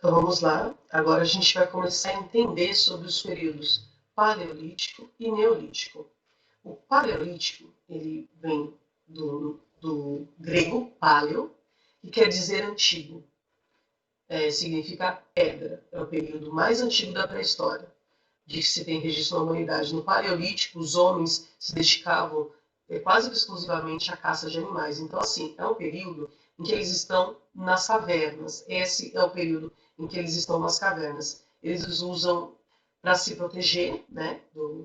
Então vamos lá. Agora a gente vai começar a entender sobre os períodos Paleolítico e Neolítico. O Paleolítico, ele vem do grego paleo, que quer dizer antigo. Significa pedra. É o período mais antigo da pré-história, de que se tem registro na humanidade. No Paleolítico, os homens se dedicavam quase exclusivamente à caça de animais. Então, assim, é um período em que eles estão nas cavernas. Esse é o período em que eles estão nas cavernas. Eles usam para se proteger, né,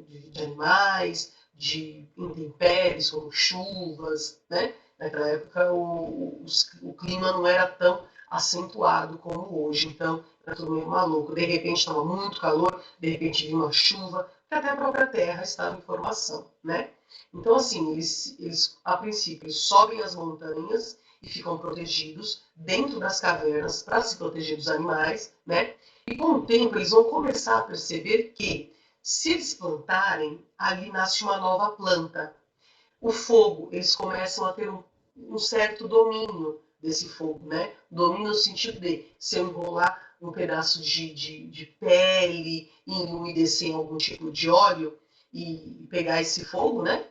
de animais, de intempéries, como chuvas, né? Naquela época o clima não era tão acentuado como hoje, então era tudo meio maluco. De repente estava muito calor, de repente vinha uma chuva, que até a própria Terra estava em formação, né? Então, assim, eles a princípio, eles sobem as montanhas e ficam protegidos dentro das cavernas para se proteger dos animais, né? E com o tempo eles vão começar a perceber que se eles plantarem, ali nasce uma nova planta. O fogo, eles começam a ter um certo domínio desse fogo, né? Domínio no sentido de, se eu enrolar um pedaço de pele e umedecer em algum tipo de óleo e pegar esse fogo, né?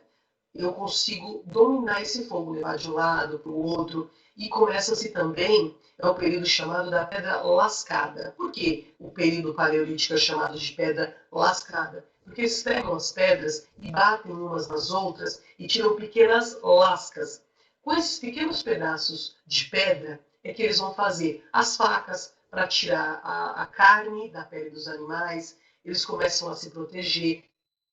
Eu consigo dominar esse fogo, levar de um lado para o outro. E começa-se também, é o período chamado da pedra lascada. Por que o período paleolítico é chamado de pedra lascada? Porque eles pegam as pedras e batem umas nas outras e tiram pequenas lascas. Com esses pequenos pedaços de pedra é que eles vão fazer as facas para tirar a carne da pele dos animais. Eles começam a se proteger.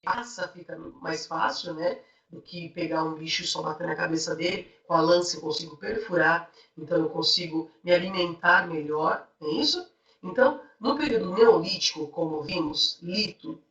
A caça fica mais fácil, né? Do que pegar um bicho e só bater na cabeça dele. Com a lança eu consigo perfurar, então eu consigo me alimentar melhor, é isso? Então, no período neolítico, como vimos, lito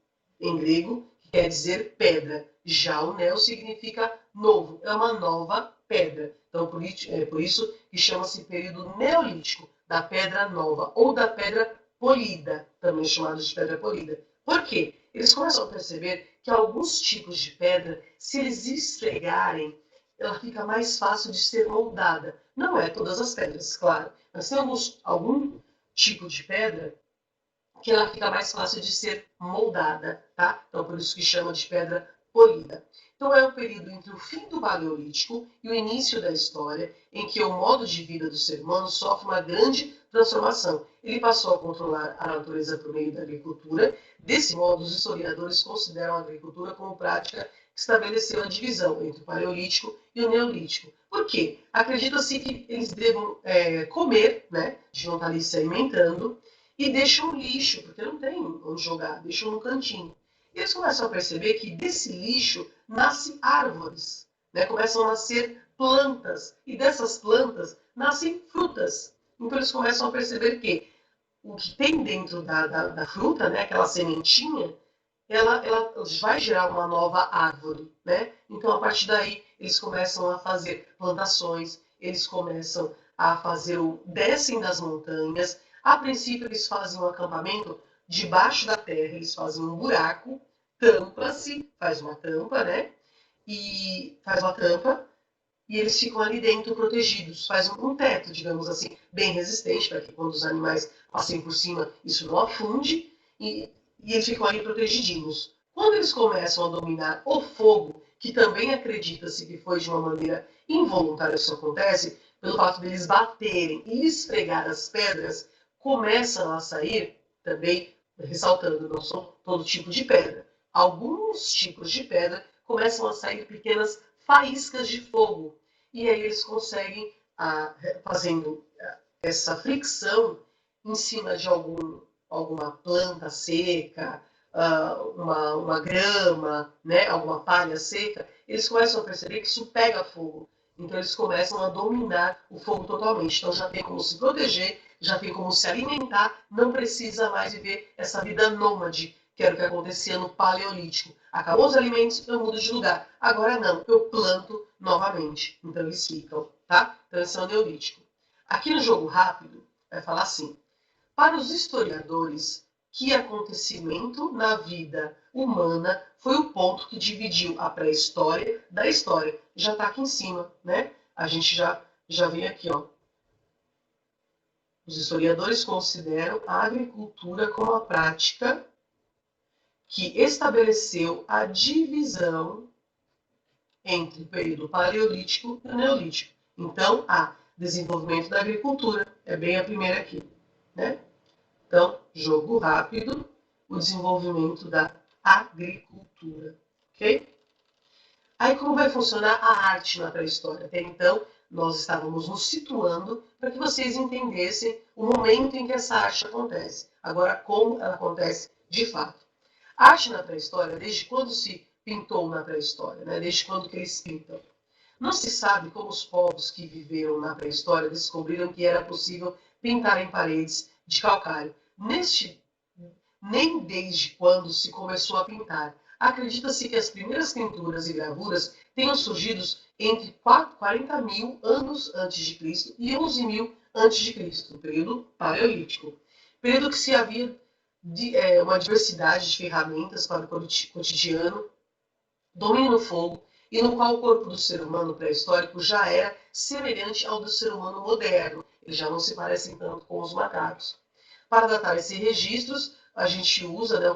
em grego, que quer dizer pedra. Já o neo significa novo, é uma nova pedra. Então, por isso que chama-se período neolítico, da pedra nova, ou da pedra polida, também chamada de pedra polida. Por quê? Eles começam a perceber que alguns tipos de pedra, se eles esfregarem, ela fica mais fácil de ser moldada. Não é todas as pedras, claro, mas tem algum tipo de pedra que ela fica mais fácil de ser moldada, tá? Então, por isso que chama de pedra polida. Então, é o período entre o fim do Paleolítico e o início da história, em que o modo de vida do ser humano sofre uma grande transformação. Ele passou a controlar a natureza por meio da agricultura. Desse modo, os historiadores consideram a agricultura como prática que estabeleceu a divisão entre o Paleolítico e o Neolítico. Por quê? Acredita-se que eles devam comer, né, de não estar ali se alimentando, e deixam lixo, porque não tem onde jogar, deixam no cantinho. E eles começam a perceber que desse lixo nascem árvores, né? Começam a nascer plantas, e dessas plantas nascem frutas. Então eles começam a perceber que o que tem dentro da fruta, né, aquela sementinha, ela vai gerar uma nova árvore, né? Então, a partir daí, eles começam a fazer plantações, eles começam a fazer descem das montanhas. A princípio, eles fazem um acampamento debaixo da terra, eles fazem um buraco, tampa-se, faz uma tampa, né? E faz uma tampa, e eles ficam ali dentro protegidos. Faz um teto, digamos assim, bem resistente, para que quando os animais passem por cima, isso não afunde, e eles ficam ali protegidinhos. Quando eles começam a dominar o fogo, que também acredita-se que foi de uma maneira involuntária isso acontece, pelo fato de eles baterem e esfregar as pedras, começam a sair, também ressaltando, não são todo tipo de pedra. Alguns tipos de pedra começam a sair pequenas faíscas de fogo. E aí eles conseguem, fazendo essa fricção em cima de alguma planta seca, uma grama, né, alguma palha seca, eles começam a perceber que isso pega fogo. Então eles começam a dominar o fogo totalmente. Então já tem como se proteger, já tem como se alimentar, não precisa mais viver essa vida nômade, que era o que acontecia no Paleolítico. Acabou os alimentos, eu mudo de lugar. Agora não, eu planto novamente. Então eles ficam, tá? Então esse é o Neolítico. Aqui no jogo rápido, vai falar assim: para os historiadores, que acontecimento na vida humana foi o ponto que dividiu a pré-história da história? Já está aqui em cima, né? A gente já vem aqui, ó. Os historiadores consideram a agricultura como a prática que estabeleceu a divisão entre o período paleolítico e o neolítico. Então, há desenvolvimento da agricultura, é bem a primeira aqui, né? Então, jogo rápido, o desenvolvimento da agricultura, ok? Aí, como vai funcionar a arte na pré-história? Até então, nós estávamos nos situando para que vocês entendessem o momento em que essa arte acontece. Agora, como ela acontece de fato. A arte na pré-história, desde quando se pintou na pré-história, né? Desde quando que eles pintam? Não se sabe como os povos que viveram na pré-história descobriram que era possível pintar em paredes de calcário. Nem desde quando se começou a pintar. Acredita-se que as primeiras pinturas e gravuras tenham surgido entre 40 mil anos antes de Cristo e 11 mil antes de Cristo, no período paleolítico. Período que se havia uma diversidade de ferramentas para o cotidiano, domínio no fogo, e no qual o corpo do ser humano pré-histórico já era semelhante ao do ser humano moderno. Eles já não se parecem tanto com os macacos. Para datar esses registros, a gente usa, né,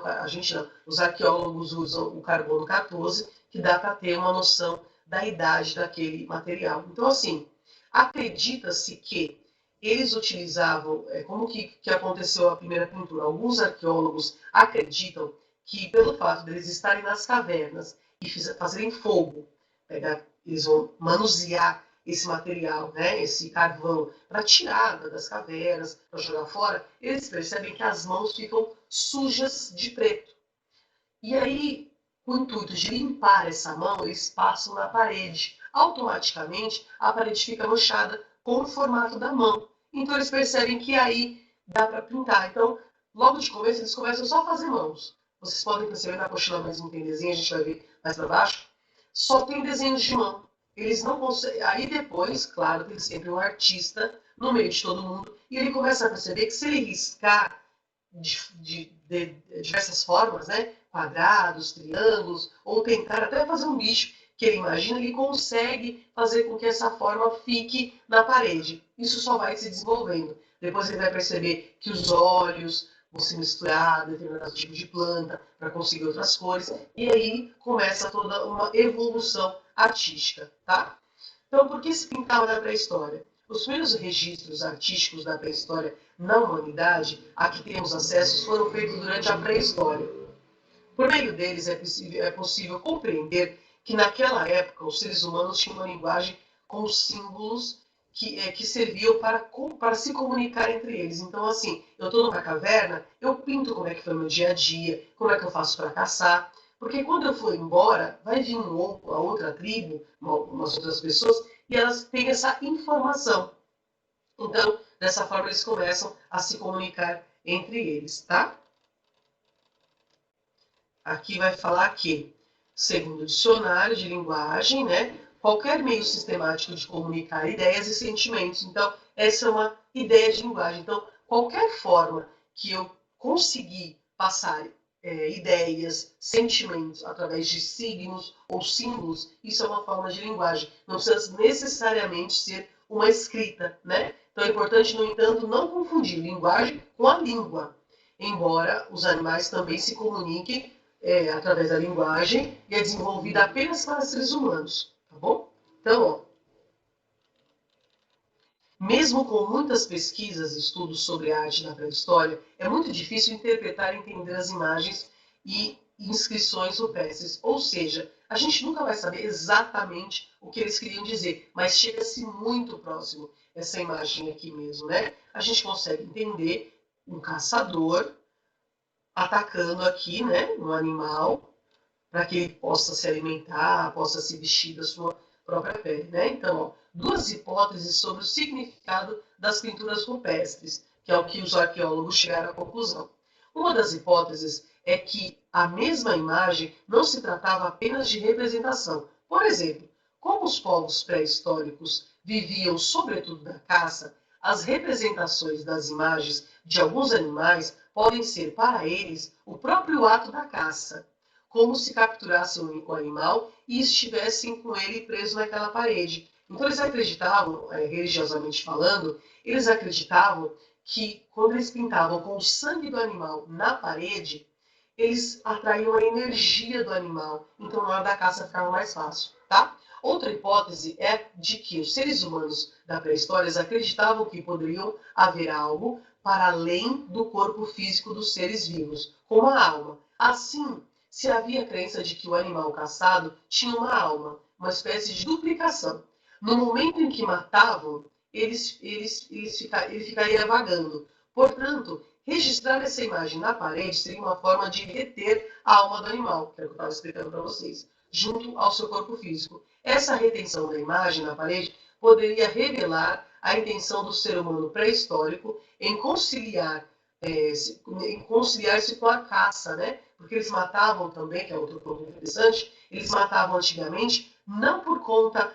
os arqueólogos usam o carbono 14, que dá para ter uma noção da idade daquele material. Então, assim, acredita-se que eles utilizavam, como que aconteceu a primeira pintura? Alguns arqueólogos acreditam que, pelo fato de eles estarem nas cavernas e fazerem fogo, eles vão manusear esse material, né, esse carvão, para tirar das cavernas, para jogar fora, eles percebem que as mãos ficam sujas de preto. E aí, com o intuito de limpar essa mão, eles passam na parede. Automaticamente, a parede fica manchada com o formato da mão. Então, eles percebem que aí dá para pintar. Então, logo de começo, eles começam só a fazer mãos. Vocês podem perceber na apostila mesmo tem desenho, a gente vai ver mais para baixo. Só tem desenhos de mão. Eles não conseguem. Aí depois, claro, tem sempre um artista no meio de todo mundo e ele começa a perceber que se ele riscar de diversas formas, né, quadrados, triângulos, ou tentar até fazer um bicho que ele imagina, ele consegue fazer com que essa forma fique na parede. Isso só vai se desenvolvendo. Depois ele vai perceber que os olhos vão se misturar a determinados tipos de planta para conseguir outras cores, e aí começa toda uma evolução artística, tá? Então, por que se pintava na pré-história? Os primeiros registros artísticos da pré-história na humanidade a que temos acesso foram feitos durante a pré-história. Por meio deles é possível compreender que naquela época os seres humanos tinham uma linguagem com símbolos que serviam para se comunicar entre eles. Então, assim, eu estou numa caverna, eu pinto como é que foi meu dia a dia, como é que eu faço para caçar. Porque quando eu for embora, vai vir a outra tribo, umas outras pessoas, e elas têm essa informação. Então, dessa forma, eles começam a se comunicar entre eles, tá? Aqui vai falar que, segundo o dicionário de linguagem, né, qualquer meio sistemático de comunicar ideias e sentimentos. Então, essa é uma ideia de linguagem. Então, qualquer forma que eu conseguir passar ideias, sentimentos através de signos ou símbolos, isso é uma forma de linguagem. Não precisa necessariamente ser uma escrita, né? Então é importante, no entanto, não confundir linguagem com a língua. Embora os animais também se comuniquem através da linguagem e é desenvolvida apenas para seres humanos, tá bom? Então, ó, mesmo com muitas pesquisas e estudos sobre a arte da pré-história, é muito difícil interpretar e entender as imagens e inscrições rupestres. Ou seja, a gente nunca vai saber exatamente o que eles queriam dizer, mas chega-se muito próximo essa imagem aqui mesmo, né? A gente consegue entender um caçador atacando aqui, né, um animal, para que ele possa se alimentar, possa se vestir da sua própria pele, né? Então, ó, duas hipóteses sobre o significado das pinturas rupestres, que é o que os arqueólogos chegaram à conclusão. Uma das hipóteses é que a mesma imagem não se tratava apenas de representação. Por exemplo, como os povos pré-históricos viviam sobretudo da caça, as representações das imagens de alguns animais podem ser para eles o próprio ato da caça, como se capturassem um único animal e estivessem com ele preso naquela parede. Então eles acreditavam, religiosamente falando, eles acreditavam que quando eles pintavam com o sangue do animal na parede, eles atraíam a energia do animal. Então, na hora da caça ficava mais fácil, tá? Outra hipótese é de que os seres humanos da pré-história acreditavam que poderiam haver algo para além do corpo físico dos seres vivos, como a alma. Assim, se havia a crença de que o animal caçado tinha uma alma, uma espécie de duplicação. No momento em que matavam, ele ficaria vagando. Portanto, registrar essa imagem na parede seria uma forma de reter a alma do animal, que é o que eu estava explicando para vocês, junto ao seu corpo físico. Essa retenção da imagem na parede poderia revelar a intenção do ser humano pré-histórico em conciliar-se com a caça, né? Porque eles matavam também, que é outro ponto interessante, eles matavam antigamente não por conta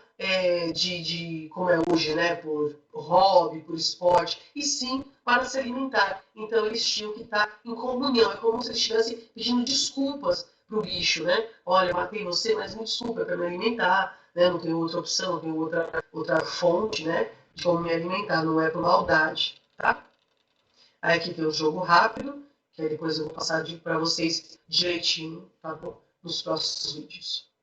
como é hoje, né? Por hobby, por esporte, e sim para se alimentar. Então eles tinham que estar em comunhão, é como se eles estivessem pedindo desculpas para o bicho, né? Olha, eu matei você, mas me desculpa, é para me alimentar, né? Não tenho outra opção, não tenho outra fonte, né? De como me alimentar, não é por maldade, tá? Aí aqui tem o jogo rápido, que aí depois eu vou passar para vocês direitinho, tá bom? Nos próximos vídeos.